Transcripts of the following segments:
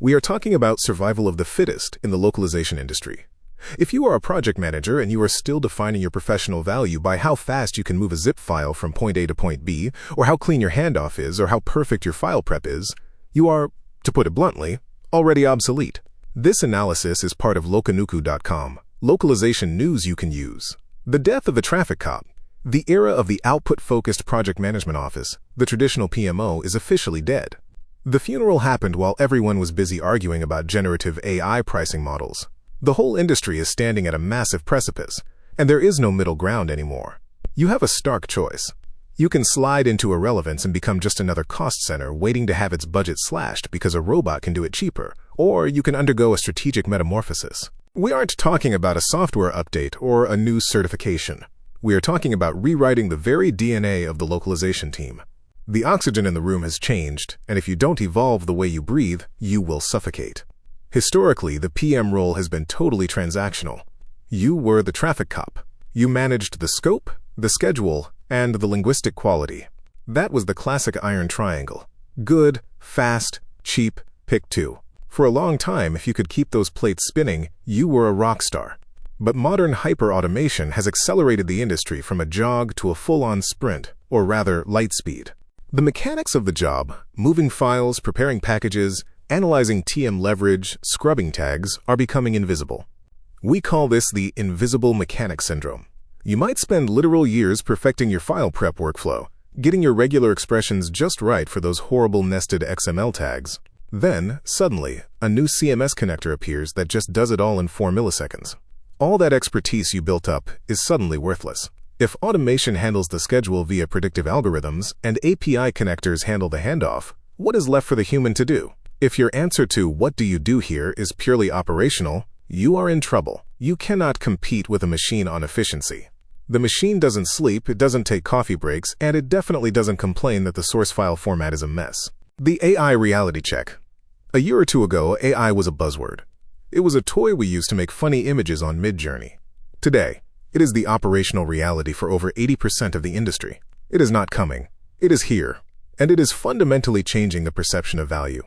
We are talking about survival of the fittest in the localization industry. If you are a project manager and you are still defining your professional value by how fast you can move a zip file from point A to point B, or how clean your handoff is, or how perfect your file prep is, you are, to put it bluntly, already obsolete. This analysis is part of locanuku.com, localization news you can use. The death of the traffic cop. The era of the output-focused project management office, the traditional PMO, is officially dead. The funeral happened while everyone was busy arguing about generative AI pricing models. The whole industry is standing at a massive precipice, and there is no middle ground anymore. You have a stark choice. You can slide into irrelevance and become just another cost center waiting to have its budget slashed because a robot can do it cheaper, or you can undergo a strategic metamorphosis. We aren't talking about a software update or a new certification. We are talking about rewriting the very DNA of the localization team. The oxygen in the room has changed, and if you don't evolve the way you breathe, you will suffocate. Historically, the PM role has been totally transactional. You were the traffic cop. You managed the scope, the schedule, and the linguistic quality. That was the classic iron triangle. Good, fast, cheap, pick two. For a long time, if you could keep those plates spinning, you were a rock star. But modern hyper-automation has accelerated the industry from a jog to a full-on sprint, or rather, light speed. The mechanics of the job, moving files, preparing packages, analyzing TM leverage, scrubbing tags, are becoming invisible. We call this the invisible mechanic syndrome. You might spend literal years perfecting your file prep workflow, getting your regular expressions just right for those horrible nested XML tags. Then, suddenly, a new CMS connector appears that just does it all in 4 milliseconds. All that expertise you built up is suddenly worthless. If automation handles the schedule via predictive algorithms and API connectors handle the handoff, what is left for the human to do? If your answer to "what do you do here" is purely operational, you are in trouble. You cannot compete with a machine on efficiency. The machine doesn't sleep, it doesn't take coffee breaks, and it definitely doesn't complain that the source file format is a mess. The AI reality check. A year or two ago, AI was a buzzword. It was a toy we used to make funny images on Midjourney. Today, it is the operational reality for over 80% of the industry. It is not coming. It is here. And it is fundamentally changing the perception of value.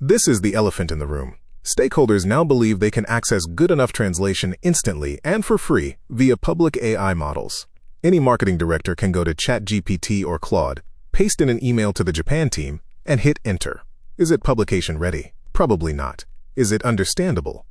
This is the elephant in the room. Stakeholders now believe they can access good enough translation instantly and for free via public AI models. Any marketing director can go to ChatGPT or Claude, paste in an email to the Japan team, and hit enter. Is it publication ready? Probably not. Is it understandable?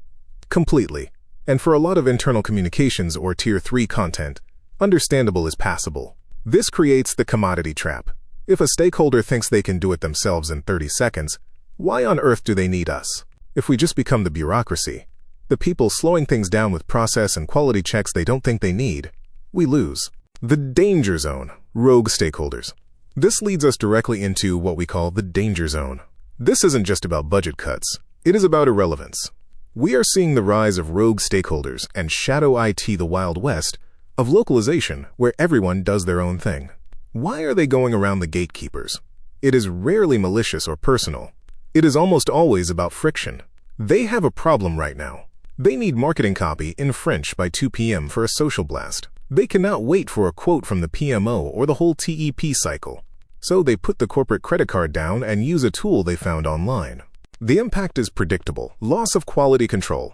Completely. And for a lot of internal communications or Tier 3 content, understandable is passable. This creates the commodity trap. If a stakeholder thinks they can do it themselves in 30 seconds, why on earth do they need us? If we just become the bureaucracy, the people slowing things down with process and quality checks they don't think they need, we lose. The danger zone. Rogue stakeholders. This leads us directly into what we call the danger zone. This isn't just about budget cuts. It is about irrelevance. We are seeing the rise of rogue stakeholders and shadow IT, the Wild West, of localization where everyone does their own thing. Why are they going around the gatekeepers? It is rarely malicious or personal. It is almost always about friction. They have a problem right now. They need marketing copy in French by 2 p.m. for a social blast. They cannot wait for a quote from the PMO or the whole TEP cycle. So they put the corporate credit card down and use a tool they found online. The impact is predictable. Loss of quality control.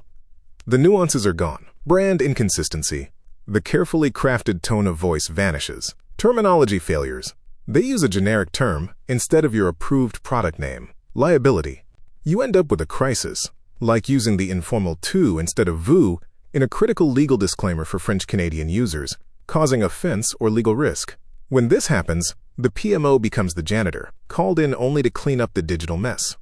The nuances are gone. Brand inconsistency. The carefully crafted tone of voice vanishes. Terminology failures. They use a generic term instead of your approved product name. Liability. You end up with a crisis, like using the informal tu instead of vous in a critical legal disclaimer for French-Canadian users, causing offense or legal risk. When this happens, the PMO becomes the janitor, called in only to clean up the digital mess.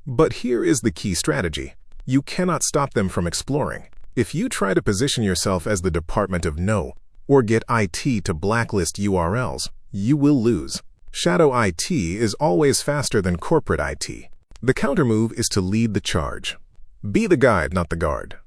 But here is the key strategy. You cannot stop them from exploring. If you try to position yourself as the Department of No, or get IT to blacklist URLs, you will lose. Shadow IT is always faster than corporate IT. The countermove is to lead the charge. Be the guide, not the guard.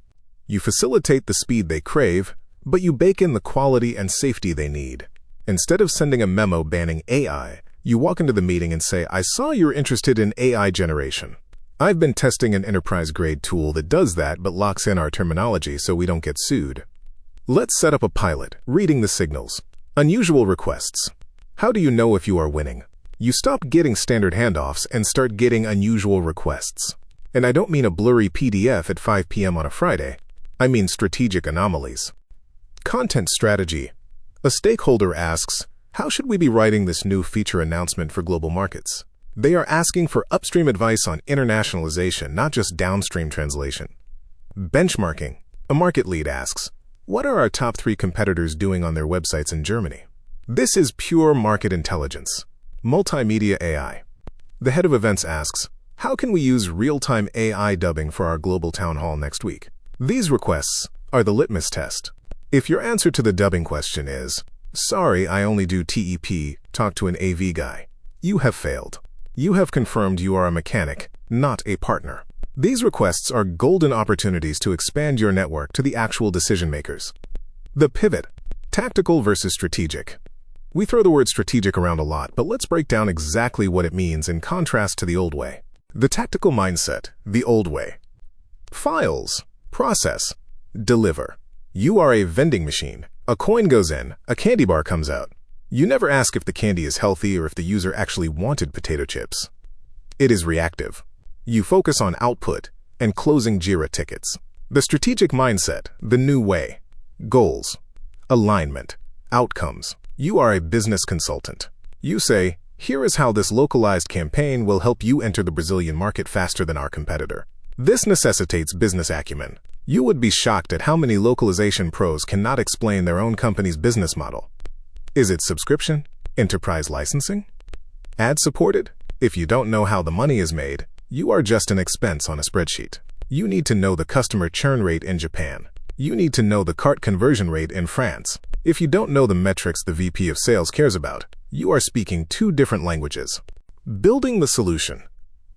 You facilitate the speed they crave, but you bake in the quality and safety they need. Instead of sending a memo banning AI, you walk into the meeting and say, "I saw you're interested in AI generation. I've been testing an enterprise-grade tool that does that but locks in our terminology so we don't get sued. Let's set up a pilot, reading the signals. Unusual requests. How do you know if you are winning? You stop getting standard handoffs and start getting unusual requests. And I don't mean a blurry PDF at 5 p.m. on a Friday. I mean strategic anomalies. Content strategy. A stakeholder asks, how should we be writing this new feature announcement for global markets? They are asking for upstream advice on internationalization, not just downstream translation. Benchmarking. A market lead asks, what are our top 3 competitors doing on their websites in Germany? This is pure market intelligence. Multimedia AI. The head of events asks, how can we use real-time AI dubbing for our global town hall next week? These requests are the litmus test. If your answer to the dubbing question is, sorry, I only do TEP, talk to an AV guy, you have failed. You have confirmed you are a mechanic, not a partner. These requests are golden opportunities to expand your network to the actual decision makers. The pivot, tactical versus strategic. We throw the word strategic around a lot, but let's break down exactly what it means in contrast to the old way. The tactical mindset, the old way. Files, process, deliver. You are a vending machine. A coin goes in, a candy bar comes out. You never ask if the candy is healthy or if the user actually wanted potato chips. It is reactive. You focus on output and closing JIRA tickets. The strategic mindset, the new way. Goals, alignment, outcomes. You are a business consultant. You say, here is how this localized campaign will help you enter the Brazilian market faster than our competitor. This necessitates business acumen. You would be shocked at how many localization pros cannot explain their own company's business model. Is it subscription? Enterprise licensing? Ad-supported? If you don't know how the money is made, you are just an expense on a spreadsheet. You need to know the customer churn rate in Japan. You need to know the cart conversion rate in France. If you don't know the metrics the VP of Sales cares about, you are speaking 2 different languages. Building the solution.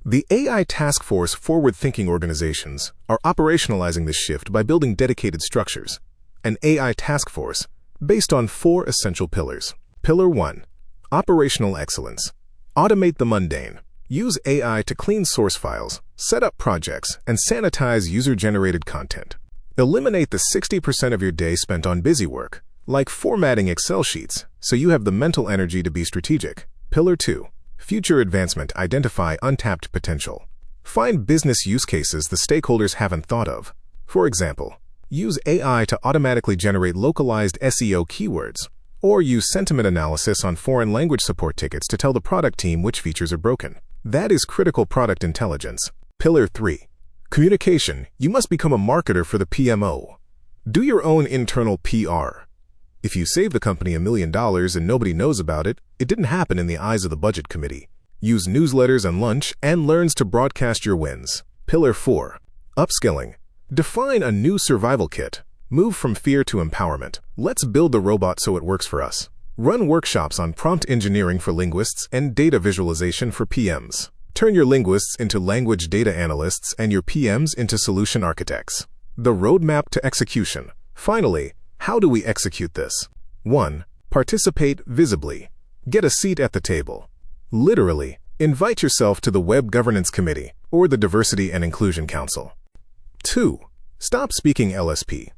The AI task force forward-thinking organizations are operationalizing this shift by building dedicated structures. An AI task force based on 4 essential pillars. Pillar 1, operational excellence. Automate the mundane. Use AI to clean source files, set up projects, and sanitize user-generated content. Eliminate the 60% of your day spent on busy work, like formatting Excel sheets, so you have the mental energy to be strategic. Pillar 2, future advancement. Identify untapped potential. Find business use cases the stakeholders haven't thought of. For example, use AI to automatically generate localized SEO keywords, or use sentiment analysis on foreign language support tickets to tell the product team which features are broken. That is critical product intelligence. Pillar 3, communication. You must become a marketer for the PMO. Do your own internal PR. If you save the company $1 million and nobody knows about it, it didn't happen in the eyes of the budget committee. Use newsletters and lunch and learns to broadcast your wins. Pillar 4, upskilling. Define a new survival kit. Move from fear to empowerment. Let's build the robot so it works for us. Run workshops on prompt engineering for linguists and data visualization for PMs. Turn your linguists into language data analysts and your PMs into solution architects. The roadmap to execution. Finally, how do we execute this? 1. Participate visibly. Get a seat at the table. Literally, invite yourself to the Web Governance Committee or the Diversity and Inclusion Council. 2. Stop speaking LSP.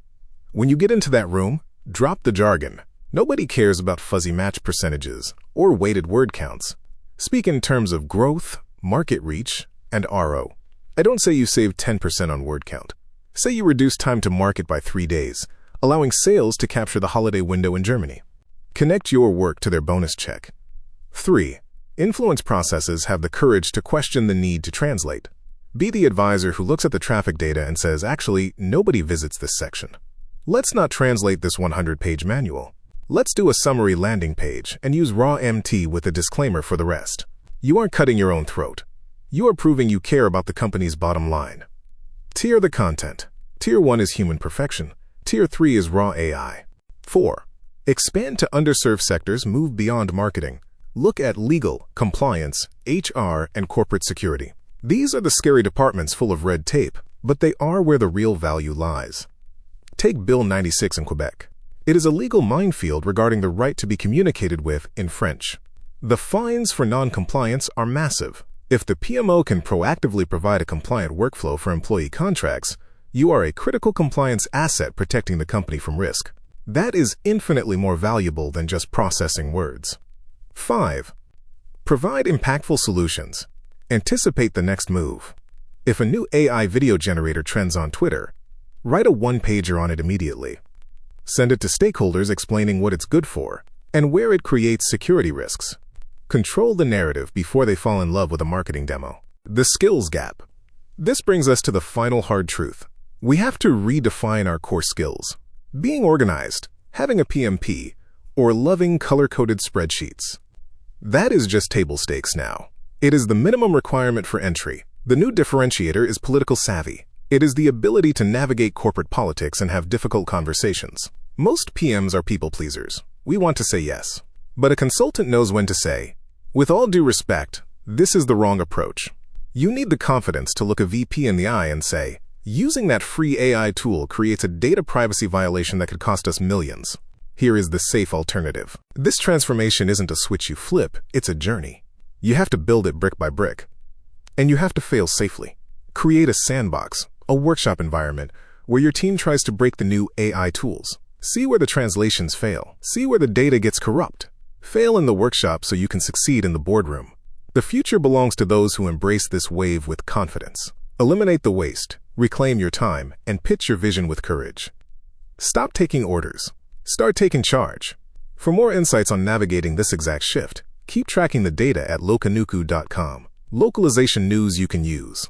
When you get into that room, drop the jargon. Nobody cares about fuzzy match percentages or weighted word counts. Speak in terms of growth, market reach, and RO. I don't say you save 10% on word count. Say you reduce time to market by 3 days, allowing sales to capture the holiday window in Germany. Connect your work to their bonus check. 3. Influence processes have the courage to question the need to translate. Be the advisor who looks at the traffic data and says, actually, nobody visits this section. Let's not translate this 100-page manual. Let's do a summary landing page and use raw MT with a disclaimer for the rest. You aren't cutting your own throat. You are proving you care about the company's bottom line. Tier the content. Tier 1 is human perfection. Tier 3 is raw AI. 4. Expand to underserved sectors, move beyond marketing. Look at legal, compliance, HR, and corporate security. These are the scary departments full of red tape, but they are where the real value lies. Take Bill 96 in Quebec. It is a legal minefield regarding the right to be communicated with in French. The fines for non-compliance are massive. If the PMO can proactively provide a compliant workflow for employee contracts, you are a critical compliance asset protecting the company from risk. That is infinitely more valuable than just processing words. 5. Provide impactful solutions. Anticipate the next move. If a new AI video generator trends on Twitter, write a one-pager on it immediately. Send it to stakeholders explaining what it's good for and where it creates security risks. Control the narrative before they fall in love with a marketing demo. The skills gap. This brings us to the final hard truth. We have to redefine our core skills. Being organized, having a PMP, or loving color-coded spreadsheets. That is just table stakes now. It is the minimum requirement for entry. The new differentiator is political savvy. It is the ability to navigate corporate politics and have difficult conversations. Most PMs are people pleasers. We want to say yes. But a consultant knows when to say, with all due respect, this is the wrong approach. You need the confidence to look a VP in the eye and say, using that free AI tool creates a data privacy violation that could cost us millions. Here is the safe alternative. This transformation isn't a switch you flip, it's a journey. You have to build it brick by brick. And you have to fail safely. Create a sandbox, a workshop environment, where your team tries to break the new AI tools. See where the translations fail. See where the data gets corrupt. Fail in the workshop so you can succeed in the boardroom. The future belongs to those who embrace this wave with confidence. Eliminate the waste, reclaim your time, and pitch your vision with courage. Stop taking orders. Start taking charge. For more insights on navigating this exact shift, keep tracking the data at locanuku.com. Localization news you can use.